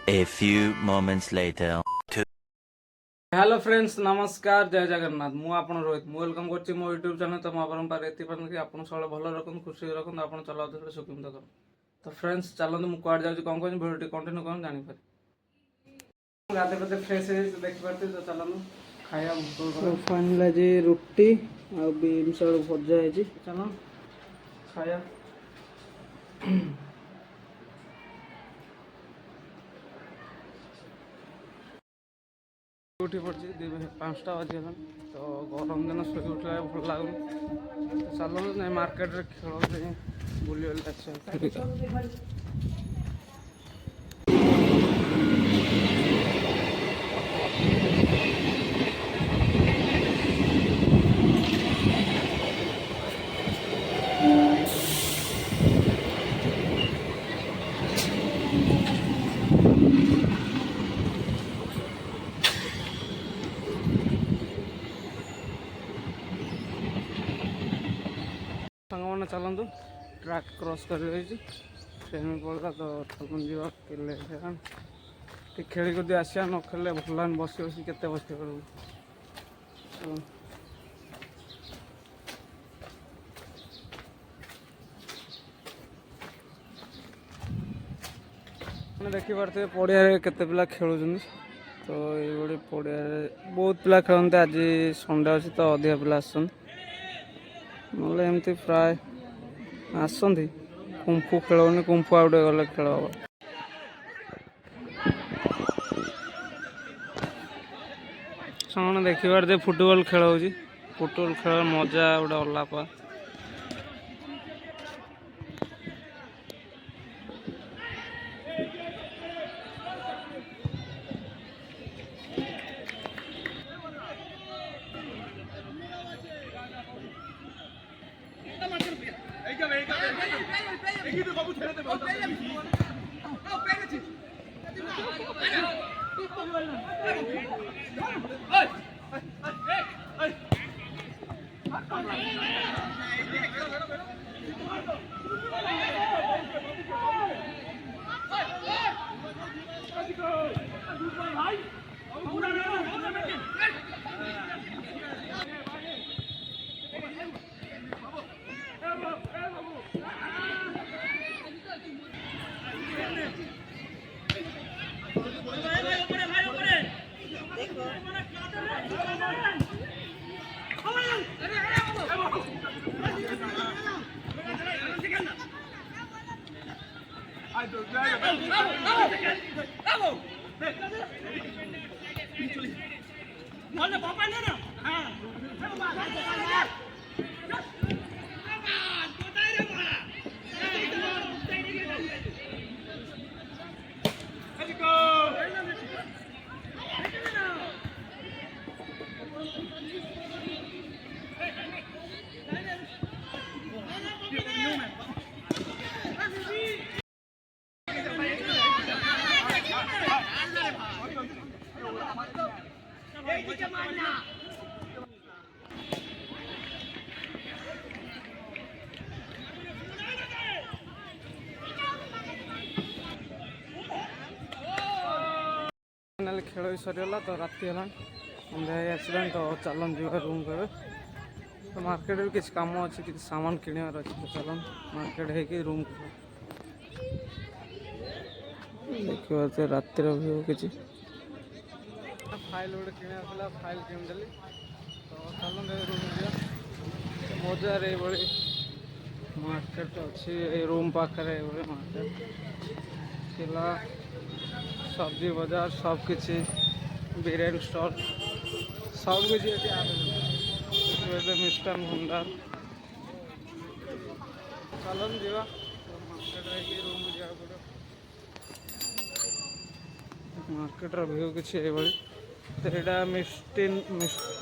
A few moments later. Hello friends नमस्कार जय जगन्नाथ मु आपण रोहित मु वेलकम करछि मो यूट्यूब चैनल तो आपण पारे एति पर कि आपण सब भलो रखन खुशी रखन आपण चलाउते सुखिमत कर तो फ्रेंड्स चलନ୍ତୁ मु क्वाड जाउछि कोन कोन वीडियो कंटिन्यू करन जानि पारे गाते पते फ्रेश देख पारते तो चलନ୍ତୁ खाया तो फाइनल जी रोटी आ बीम साल भजा है जी चलो खाया उठी पड़ी 5टा बजगला तो गरम दिन शो उठला भल लगुन चलो ना मार्केट रे खेल बुली सांग चलतु ट्रैक क्रॉस कर ट्रेन पड़ा तो चलते जा खेल कदी आसिया न खेल भल लाइन बस बस के बस देखिपे पड़िया केते पिला खेलुं तो ये पड़िया बहुत पिला खेलते आज संडे अच्छी तो अधिक पिला आसन ना एमती प्राय आसती कुंफु खेल कुंफु आउटे गले खेल हम सांग देखिए फुटबॉल खेल हो फुटबॉल खेल मजा गोटे अलापा खेल सरीगला तो राति है अंधा आसला तो चलन जा रूम कर तो मार्केट भी किसी कम अच्छे कि सामान किणार अच्छे तो चलन मार्केट है रूम देखिए रातिर व्यू किसी फाइल गोटे किणा फाइल किनीदेली तो चलन रूम जा बजार ये मार्केट अच्छी रूम पाखे मार्केट किला सब्जी बाजार सब किसी बिरियानी स्टॉल सब किसी मिष्टान भंडार चलन जा रूम जा मार्केट व्यू किसी यहाँ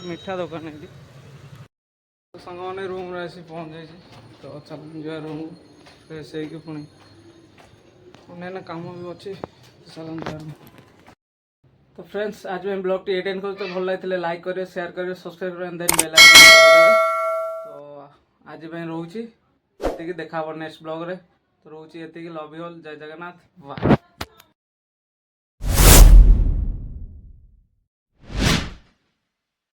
मिठा दुकान है सांग मैंने रूम रे आसी पहुँच जाए तो चलन जा रूम फ्रेश हो पुणी अन्य काम भी अच्छी चलन जा तो फ्रेंड्स आज मैं ब्लॉग टी एटेन कर तो भल लगे लाइक करें शेयर करें सब्सक्राइब करें देन बेल आइकन तो आज मैं रोची देखा नेक्स्ट ब्लॉग रे तो रोची लव यू ऑल जय जगन्नाथ बाय।